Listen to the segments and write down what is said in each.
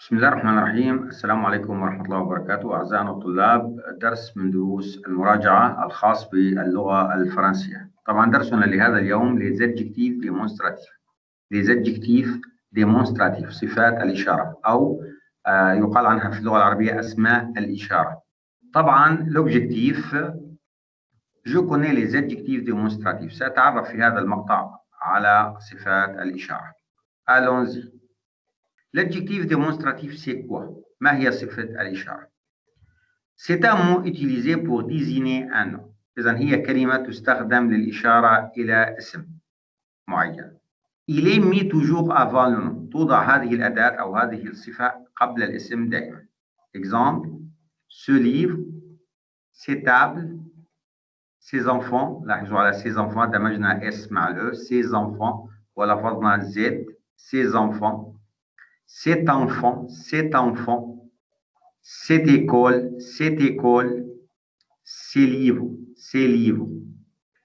بسم الله الرحمن الرحيم. السلام عليكم ورحمة الله وبركاته. أعزائنا الطلاب، درس من دروس المراجعة الخاص باللغة الفرنسية. طبعا درسنا لهذا اليوم les adjectifs démonstratifs. les adjectifs démonstratifs صفات الإشارة أو يقال عنها في اللغة العربية أسماء الإشارة. طبعا l'objectif je connais les adjectifs démonstratifs. سأتعرف في هذا المقطع على صفات الإشارة. Allons-y. L'adjectif démonstratif, c'est quoi? ما هي صفة الإشارة؟ C'est un mot utilisé pour désigner un nom. إذن هي كلمة تستخدم للإشارة إلى اسم معين. Il est mis toujours avant le nom. توضع هذه الأداة أو هذه الصفة قبل الاسم دائما. Exemple, ce livre, ces tables, ces enfants. لاحظوا على ces enfants دمجنا S مع ال E. Ces enfants ولفظنا Z. Ces enfants. Cet enfant, cette école, ces livres.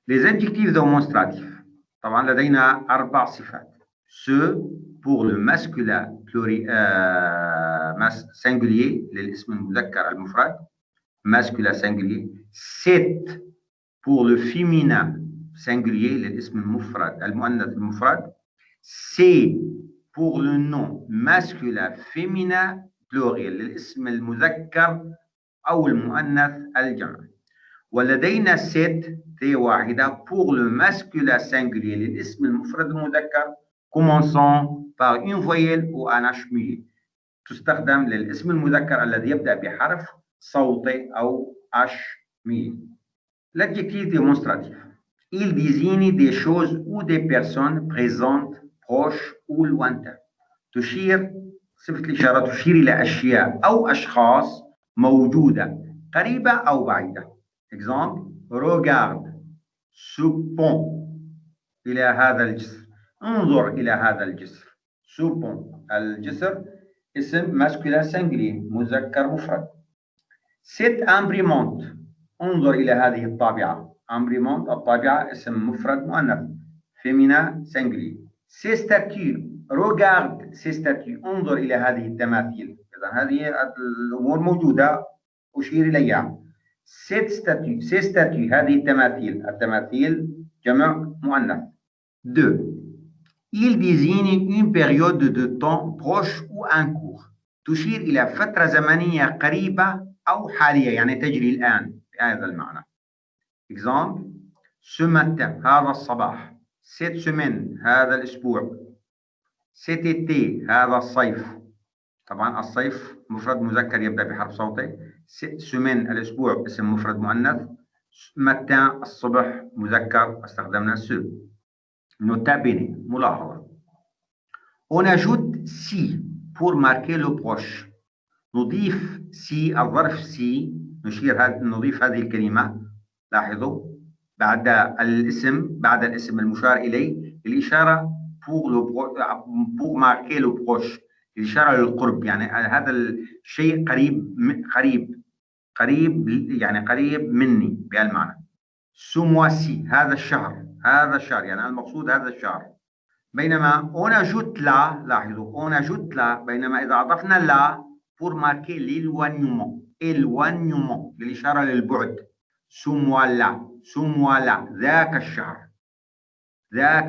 Les adjectifs démonstratifs. طبعا لدينا 4 صفات. Ce pour le masculin singulier للاسم المذكر المفرد masculin singulier. Cet pour le féminin singulier للاسم المفرد المؤنث المفرد. C'est pour le nom masculin féminin pluriel للاسم المذكر أو المؤنث الجمع. ولدينا set تي واحدة pour le masculin singulier للاسم المفرد المذكر commençant par une voyelle ou un H muet. تستخدم للاسم المذكر الذي يبدأ بحرف صوتي أو H muet. L'adjectif démonstratif. Il désigne des choses ou des personnes présentes proche أو lointain. تشير صفة الإشارة تشير إلى أشياء أو أشخاص موجودة قريبة أو بعيدة. Exemple, regarde ce pont. إلى هذا الجسر. انظر إلى هذا الجسر. Ce pont. الجسر اسم masculin singulier مذكر مفرد. Cette imprimante. انظر إلى هذه الطابعة. Imprimante الطابعة اسم مفرد مؤنث féminin singulier. Ces statues, regarde ces statues. انظر إلى هذه التماثيل. إذا هذه الأمور موجودة أشير إليها. Ces statues هذه التماثيل جمع مؤنث. 2. Il désigne une période de temps proche ou un court. تشير إلى فترة زمنية قريبة أو حالية يعني تجري الآن بهذا المعنى. Exemple, ce matin هذا الصباح. Cette semaine هذا الأسبوع. Cet été هذا الصيف. طبعا الصيف مفرد مذكر يبدأ بحرف صوتي. semaine الأسبوع اسم مفرد مؤنث. matin الصبح مذكر استخدمنا ce. Nota bene ملاحظة. On ajoute si pour marquer le proche. نضيف si الظرف si نضيف هذه الكلمة. لاحظوا بعد الاسم المشار إليه الإشارة pour marquer le proche الإشارة للقرب يعني هذا الشيء قريب يعني قريب مني بهالمعنى. ce mois-ci هذا الشهر يعني المقصود هذا الشهر. بينما on ajoute là لاحظوا on ajoute là بينما إذا أضفنا là pour marquer l'éloignement للإشارة للبعد. ce mois-là ذاك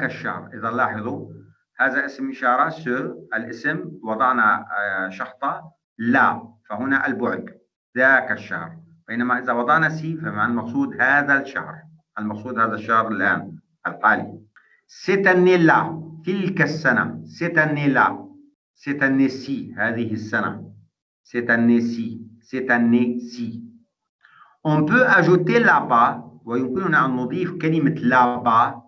الشهر. إذا لاحظوا هذا اسم إشارة الاسم وضعنا شحطة لا فهنا البعد ذاك الشهر. بينما إذا وضعنا سي فمعنى المقصود هذا الشهر الآن الحالي. cette année-là تلك السنة. cette année-ci هذه السنة. cette année-ci. On peut ajouter là-bas ويمكننا أن نضيف كلمة là-bas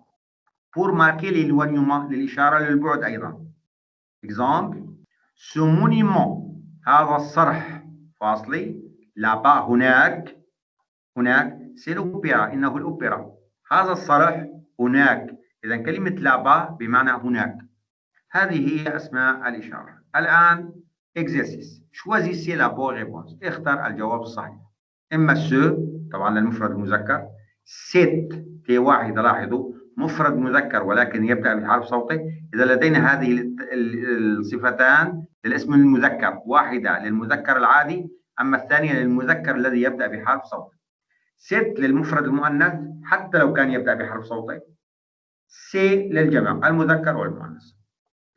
pour marquer l'éloignement للإشارة للبعد أيضا. Exemple, ce monument هذا الصرح فاصلي là-bas هناك c'est l'opéra إنه الأوبرا. هذا الصرح هناك. إذا كلمة là-bas بمعنى هناك. هذه هي أسماء الإشارة. الآن exercice. choisissez la bonne réponse. اختر الجواب الصحيح. إما ce طبعا للمفرد المذكر. cette تي واحدة لاحظوا مفرد مذكر ولكن يبدأ بحرف صوتي، إذا لدينا هذه الصفتان للاسم المذكر، واحدة للمذكر العادي أما الثانية للمذكر الذي يبدأ بحرف صوتي. ست للمفرد المؤنث حتى لو كان يبدأ بحرف صوتي. سي للجمع المذكر والمؤنث.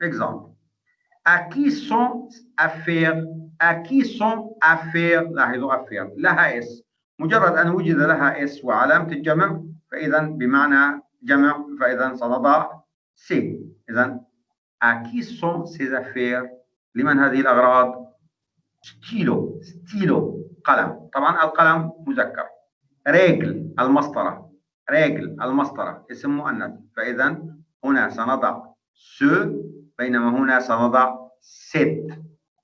Exemple. À qui sont affaires؟ À qui sont affaires؟ لاحظوا affaires لها اس، مجرد أن وجد لها اس وعلامة الجمع فإذا بمعنى جمع، فإذا سنضع سي. إذا à qui sont ces affaires؟ لمن هذه الأغراض؟ ستيلو، ستيلو قلم، طبعا القلم مذكر. رجل المسطرة، رجل المسطرة اسم مؤنث، فإذا هنا سنضع سو بينما هنا سنضع ست.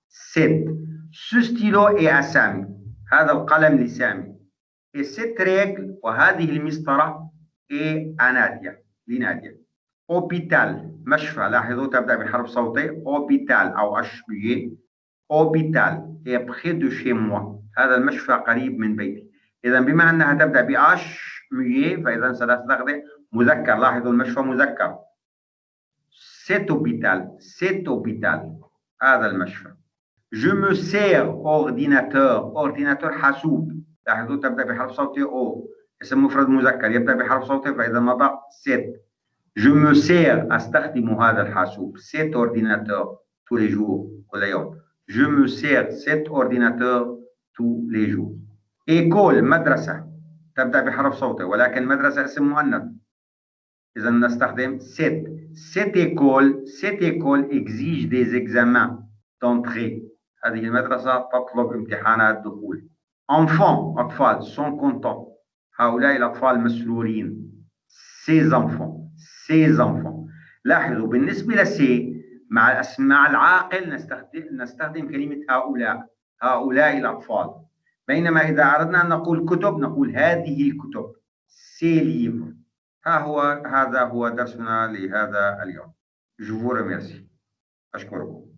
ست. سو ستيلو إي أسامي، هذا القلم لسامي. إي ست رجل وهذه المسطرة إي أنادية لنادية. أوبيتال مشفى، لاحظوا تبدأ بحرف صوتي، أوبيتال أو أشبيه. أوبيتال إي بخي دو شي موا، هذا المشفى قريب من بيتي. إذا بما أنها تبدأ بأش مية فإذا سنستخدم مذكر، لاحظوا المشفى مذكر. سيت أوبيتال، سيت أوبيتال هذا المشفى. Je me sers ordinateur، ordinateur حاسوب، لاحظوا تبدأ بحرف صوتي أو، اسم مفرد مذكر يبدأ بحرف صوتي فإذا نضع سيت. Je me sers أستخدم هذا الحاسوب، cet ordinateur tous les jours كل يوم. Je me sers cet ordinateur tous les jours. école مدرسة تبدأ بحرف صوتي ولكن مدرسة اسم مؤنث، إذا نستخدم cette. Cette école exige des examens d'entrée، هذه المدرسة تطلب امتحانات دخول. enfants أطفال sont contents، هؤلاء الأطفال مسرورين. ces enfants، ces enfants. لاحظوا بالنسبة لسي مع العاقل نستخدم كلمة هؤلاء، هؤلاء الأطفال، بينما إذا أردنا أن نقول كتب نقول هذه الكتب، سي ليفر. هذا هو درسنا لهذا اليوم. Je vous remercie. أشكركم.